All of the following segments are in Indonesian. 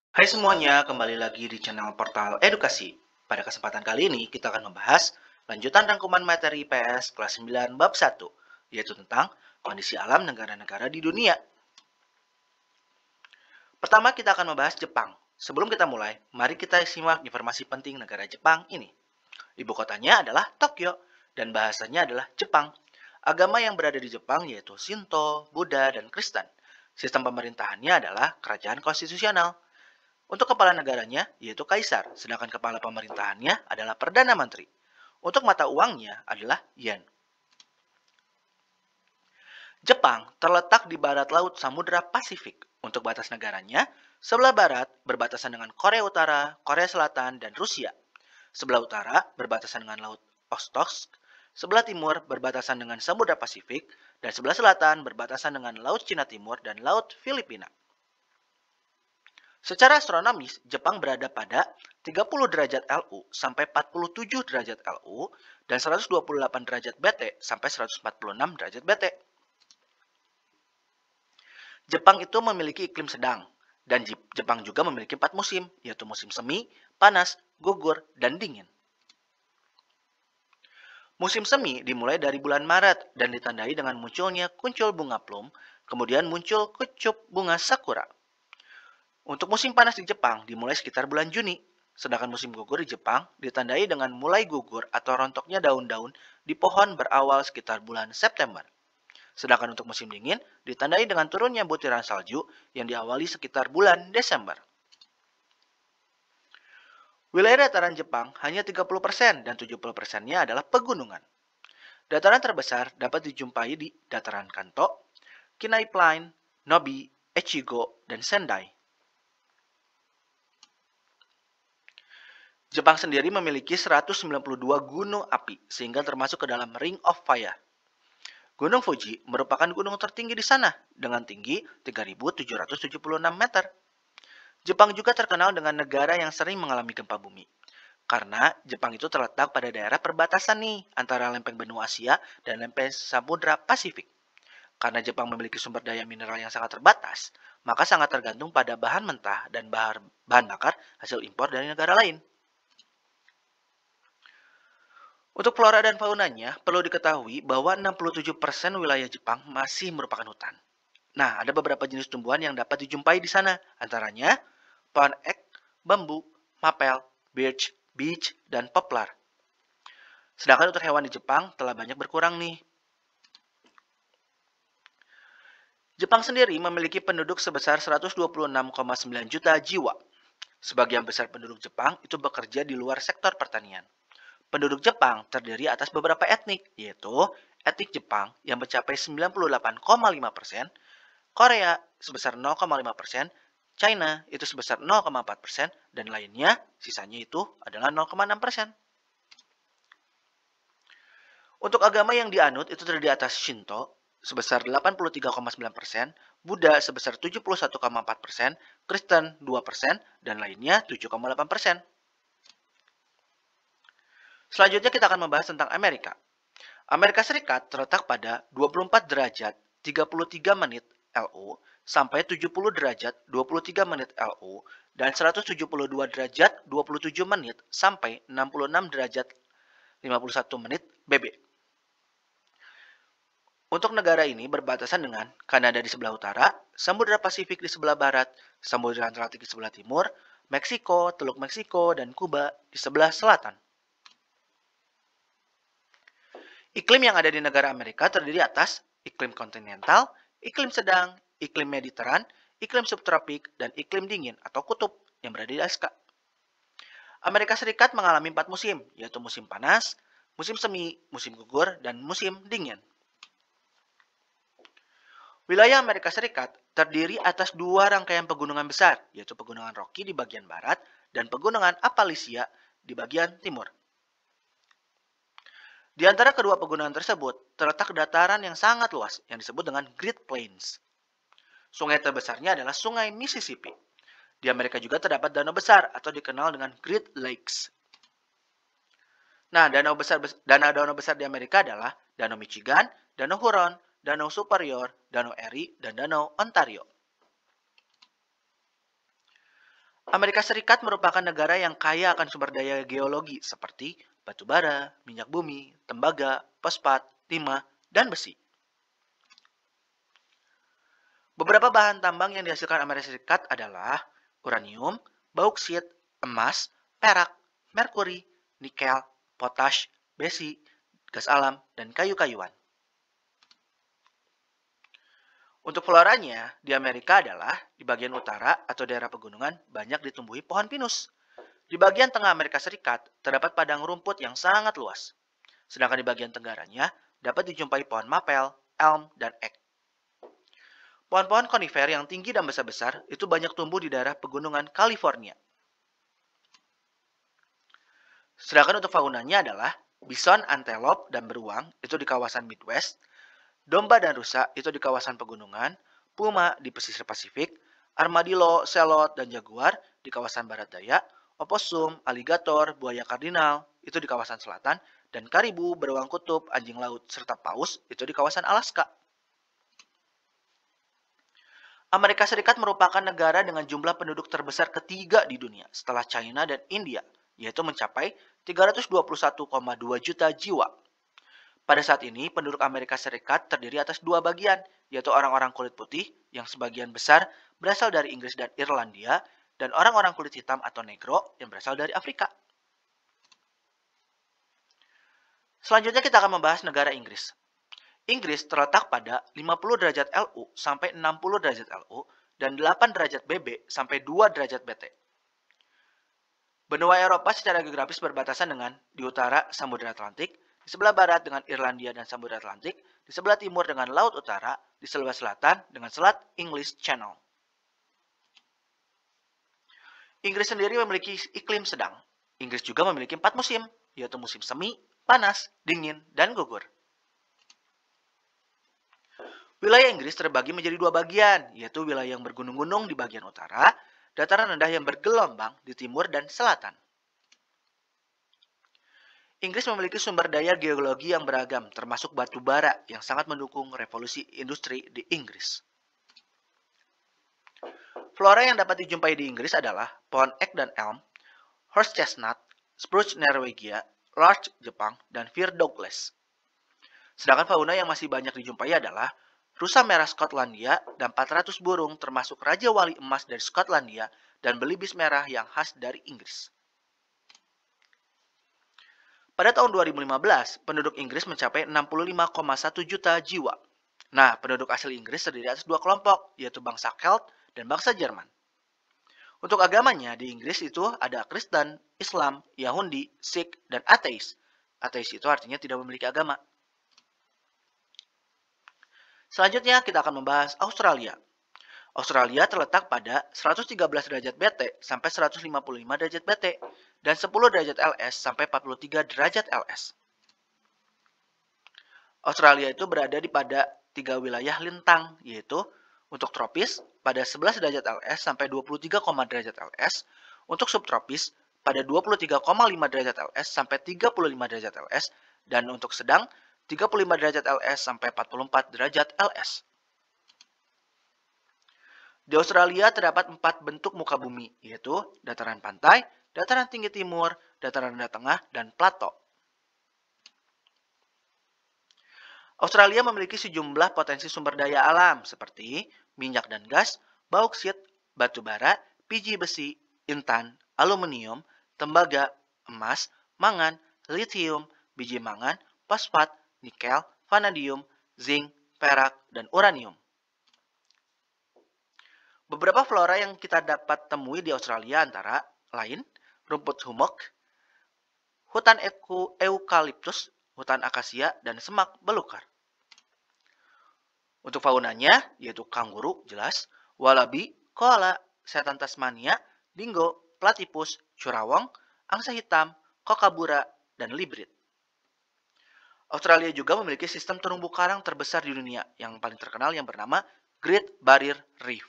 Hai semuanya, kembali lagi di channel Portal Edukasi. Pada kesempatan kali ini, kita akan membahas lanjutan rangkuman materi IPS kelas 9 bab 1, yaitu tentang kondisi alam negara-negara di dunia. Pertama, kita akan membahas Jepang. Sebelum kita mulai, mari kita simak informasi penting negara Jepang ini. Ibu kotanya adalah Tokyo, dan bahasanya adalah Jepang. Agama yang berada di Jepang yaitu Shinto, Buddha, dan Kristen. Sistem pemerintahannya adalah kerajaan konstitusional. Untuk kepala negaranya, yaitu kaisar, sedangkan kepala pemerintahannya adalah perdana menteri. Untuk mata uangnya adalah yen. Jepang terletak di barat laut Samudra Pasifik. Untuk batas negaranya, sebelah barat berbatasan dengan Korea Utara, Korea Selatan, dan Rusia. Sebelah utara berbatasan dengan Laut Okhotsk, sebelah timur berbatasan dengan Samudra Pasifik, dan sebelah selatan berbatasan dengan Laut Cina Timur dan Laut Filipina. Secara astronomis, Jepang berada pada 30 derajat LU sampai 47 derajat LU dan 128 derajat BT sampai 146 derajat BT. Jepang itu memiliki iklim sedang, dan Jepang juga memiliki 4 musim, yaitu musim semi, panas, gugur, dan dingin. Musim semi dimulai dari bulan Maret dan ditandai dengan munculnya kuncul bunga plum, kemudian muncul kecup bunga sakura. Untuk musim panas di Jepang dimulai sekitar bulan Juni, sedangkan musim gugur di Jepang ditandai dengan mulai gugur atau rontoknya daun-daun di pohon berawal sekitar bulan September. Sedangkan untuk musim dingin ditandai dengan turunnya butiran salju yang diawali sekitar bulan Desember. Wilayah dataran Jepang hanya 30% dan 70%-nya adalah pegunungan. Dataran terbesar dapat dijumpai di dataran Kanto, Kinai Plain, Nobi, Echigo, dan Sendai. Jepang sendiri memiliki 192 gunung api sehingga termasuk ke dalam Ring of Fire. Gunung Fuji merupakan gunung tertinggi di sana dengan tinggi 3.776 meter. Jepang juga terkenal dengan negara yang sering mengalami gempa bumi. Karena Jepang itu terletak pada daerah perbatasan nih antara lempeng benua Asia dan lempeng Samudra Pasifik. Karena Jepang memiliki sumber daya mineral yang sangat terbatas, maka sangat tergantung pada bahan mentah dan bahan bakar hasil impor dari negara lain. Untuk flora dan faunanya, perlu diketahui bahwa 67% wilayah Jepang masih merupakan hutan. Nah, ada beberapa jenis tumbuhan yang dapat dijumpai di sana, antaranya pohon ek, bambu, mapel, beech, dan poplar. Sedangkan untuk hewan di Jepang telah banyak berkurang nih. Jepang sendiri memiliki penduduk sebesar 126,9 juta jiwa. Sebagian besar penduduk Jepang itu bekerja di luar sektor pertanian. Penduduk Jepang terdiri atas beberapa etnik, yaitu etnik Jepang yang mencapai 98,5%, Korea sebesar 0,5%, China itu sebesar 0,4%, dan lainnya sisanya itu adalah 0,6%. Untuk agama yang dianut itu terdiri atas Shinto sebesar 83,9%, Buddha sebesar 71,4%, Kristen 2%, dan lainnya 7,8%. Selanjutnya kita akan membahas tentang Amerika. Amerika Serikat terletak pada 24 derajat 33 menit LU sampai 70 derajat 23 menit LU dan 172 derajat 27 menit sampai 66 derajat 51 menit BB. Untuk negara ini berbatasan dengan Kanada di sebelah utara, Samudra Pasifik di sebelah barat, Samudra Atlantik di sebelah timur, Meksiko, Teluk Meksiko, dan Kuba di sebelah selatan. Iklim yang ada di negara Amerika terdiri atas iklim kontinental, iklim sedang, iklim mediteran, iklim subtropik, dan iklim dingin atau kutub yang berada di Alaska. Amerika Serikat mengalami 4 musim, yaitu musim panas, musim semi, musim gugur, dan musim dingin. Wilayah Amerika Serikat terdiri atas 2 rangkaian pegunungan besar, yaitu pegunungan Rocky di bagian barat dan pegunungan Appalachia di bagian timur. Di antara kedua pegunungan tersebut, terletak dataran yang sangat luas yang disebut dengan Great Plains. Sungai terbesarnya adalah Sungai Mississippi. Di Amerika juga terdapat danau besar atau dikenal dengan Great Lakes. Nah, danau besar di Amerika adalah Danau Michigan, Danau Huron, Danau Superior, Danau Erie, dan Danau Ontario. Amerika Serikat merupakan negara yang kaya akan sumber daya geologi seperti batu bara, minyak bumi, tembaga, fosfat, timah, dan besi. Beberapa bahan tambang yang dihasilkan Amerika Serikat adalah uranium, bauksit, emas, perak, merkuri, nikel, potash, besi, gas alam, dan kayu-kayuan. Untuk floranya, di Amerika adalah di bagian utara atau daerah pegunungan banyak ditumbuhi pohon pinus. Di bagian tengah Amerika Serikat terdapat padang rumput yang sangat luas. Sedangkan di bagian tenggaranya dapat dijumpai pohon mapel, elm, dan ek. Pohon-pohon konifer yang tinggi dan besar-besar itu banyak tumbuh di daerah pegunungan California. Sedangkan untuk faunanya adalah bison, antelope, dan beruang itu di kawasan Midwest, domba dan rusa itu di kawasan pegunungan, puma di pesisir Pasifik, armadillo, selot, dan jaguar di kawasan barat daya, opossum, aligator, buaya kardinal itu di kawasan selatan, dan karibu, beruang kutub, anjing laut, serta paus itu di kawasan Alaska. Amerika Serikat merupakan negara dengan jumlah penduduk terbesar ketiga di dunia setelah China dan India, yaitu mencapai 321,2 juta jiwa. Pada saat ini, penduduk Amerika Serikat terdiri atas dua bagian, yaitu orang-orang kulit putih yang sebagian besar berasal dari Inggris dan Irlandia, dan orang-orang kulit hitam atau negro yang berasal dari Afrika. Selanjutnya kita akan membahas negara Inggris. Inggris terletak pada 50 derajat LU sampai 60 derajat LU dan 8 derajat BB sampai 2 derajat BT. Benua Eropa secara geografis berbatasan dengan di utara Samudra Atlantik, di sebelah barat dengan Irlandia dan Samudra Atlantik, di sebelah timur dengan Laut Utara, di sebelah selatan dengan Selat English Channel. Inggris sendiri memiliki iklim sedang. Inggris juga memiliki 4 musim, yaitu musim semi, panas, dingin, dan gugur. Wilayah Inggris terbagi menjadi dua bagian, yaitu wilayah yang bergunung-gunung di bagian utara, dataran rendah yang bergelombang di timur dan selatan. Inggris memiliki sumber daya geologi yang beragam, termasuk batu bara yang sangat mendukung revolusi industri di Inggris. Flora yang dapat dijumpai di Inggris adalah pohon ek dan elm, horse chestnut, spruce Norwegia, larch Jepang, dan fir Douglas. Sedangkan fauna yang masih banyak dijumpai adalah rusa merah Skotlandia dan 400 burung termasuk Raja Wali Emas dari Skotlandia dan belibis merah yang khas dari Inggris. Pada tahun 2015, penduduk Inggris mencapai 65,1 juta jiwa. Nah, penduduk asli Inggris terdiri atas dua kelompok, yaitu bangsa Celt dan bangsa Jerman. Untuk agamanya, di Inggris itu ada Kristen, Islam, Yahudi, Sikh, dan ateis. Ateis itu artinya tidak memiliki agama. Selanjutnya kita akan membahas Australia. Australia terletak pada 113 derajat BT sampai 155 derajat BT dan 10 derajat LS sampai 43 derajat LS. Australia itu berada di pada tiga wilayah lintang, yaitu untuk tropis pada 11 derajat LS sampai 23, derajat LS, untuk subtropis pada 23,5 derajat LS sampai 35 derajat LS, dan untuk sedang 35 derajat LS sampai 44 derajat LS. Di Australia terdapat 4 bentuk muka bumi, yaitu dataran pantai, dataran tinggi timur, dataran rendah tengah, dan plato. Australia memiliki sejumlah potensi sumber daya alam seperti minyak dan gas, bauksit, batu bara, biji besi, intan, aluminium, tembaga, emas, mangan, litium, biji mangan, fosfat, nikel, vanadium, zinc, perak, dan uranium. Beberapa flora yang kita dapat temui di Australia antara lain rumput hummock, hutan eukaliptus, hutan akasia, dan semak belukar. Untuk faunanya, yaitu kanguru, jelas, wallaby, koala, setan Tasmania, dingo, platypus, curawong, angsa hitam, kokabura, dan librid. Australia juga memiliki sistem terumbu karang terbesar di dunia yang paling terkenal yang bernama Great Barrier Reef.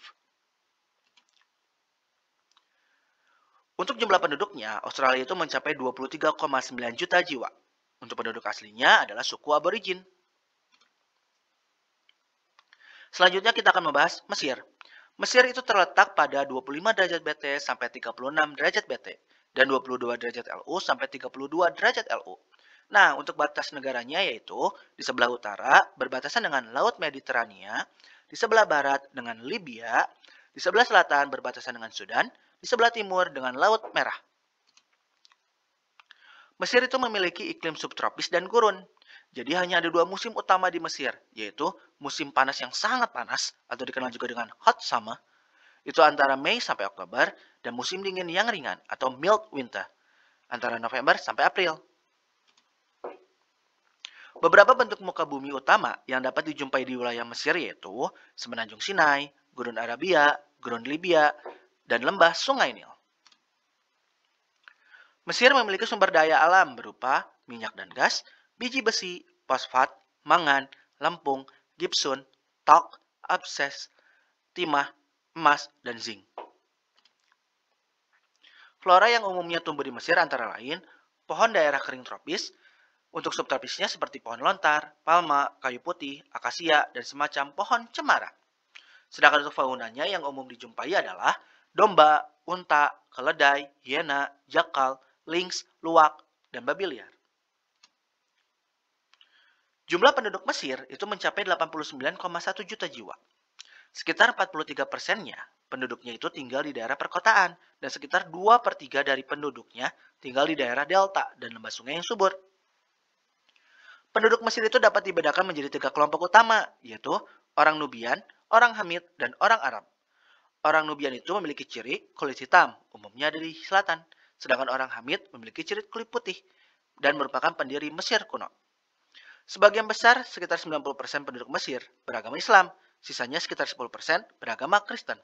Untuk jumlah penduduknya, Australia itu mencapai 23,9 juta jiwa. Untuk penduduk aslinya adalah suku aborigin. Selanjutnya kita akan membahas Mesir. Mesir itu terletak pada 25 derajat BT sampai 36 derajat BT dan 22 derajat LU sampai 32 derajat LU. Nah, untuk batas negaranya yaitu di sebelah utara berbatasan dengan Laut Mediterania, di sebelah barat dengan Libya, di sebelah selatan berbatasan dengan Sudan, di sebelah timur dengan Laut Merah. Mesir itu memiliki iklim subtropis dan gurun. Jadi hanya ada dua musim utama di Mesir, yaitu musim panas yang sangat panas atau dikenal juga dengan hot summer, itu antara Mei sampai Oktober, dan musim dingin yang ringan atau mild winter, antara November sampai April. Beberapa bentuk muka bumi utama yang dapat dijumpai di wilayah Mesir yaitu Semenanjung Sinai, Gurun Arabia, Gurun Libya, dan lembah Sungai Nil. Mesir memiliki sumber daya alam berupa minyak dan gas, biji besi, fosfat, mangan, lempung, gipsun, talk, abses, timah, emas, dan zinc. Flora yang umumnya tumbuh di Mesir antara lain pohon daerah kering tropis, untuk subtropisnya seperti pohon lontar, palma, kayu putih, akasia, dan semacam pohon cemara. Sedangkan untuk faunanya yang umum dijumpai adalah domba, unta, keledai, hiena, jakal, lynx, luwak, dan babi liar. Jumlah penduduk Mesir itu mencapai 89,1 juta jiwa. Sekitar 43%-nya penduduknya itu tinggal di daerah perkotaan dan sekitar 2/3 dari penduduknya tinggal di daerah delta dan lembah sungai yang subur. Penduduk Mesir itu dapat dibedakan menjadi 3 kelompok utama, yaitu orang Nubian, orang Hamid, dan orang Arab. Orang Nubian itu memiliki ciri kulit hitam, umumnya dari selatan, sedangkan orang Hamid memiliki ciri kulit putih dan merupakan pendiri Mesir kuno. Sebagian besar, sekitar 90% penduduk Mesir beragama Islam, sisanya sekitar 10% beragama Kristen.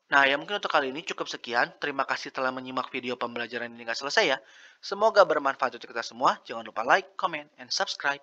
Nah, ya mungkin untuk kali ini cukup sekian. Terima kasih telah menyimak video pembelajaran ini hingga selesai ya. Semoga bermanfaat untuk kita semua. Jangan lupa like, comment, and subscribe.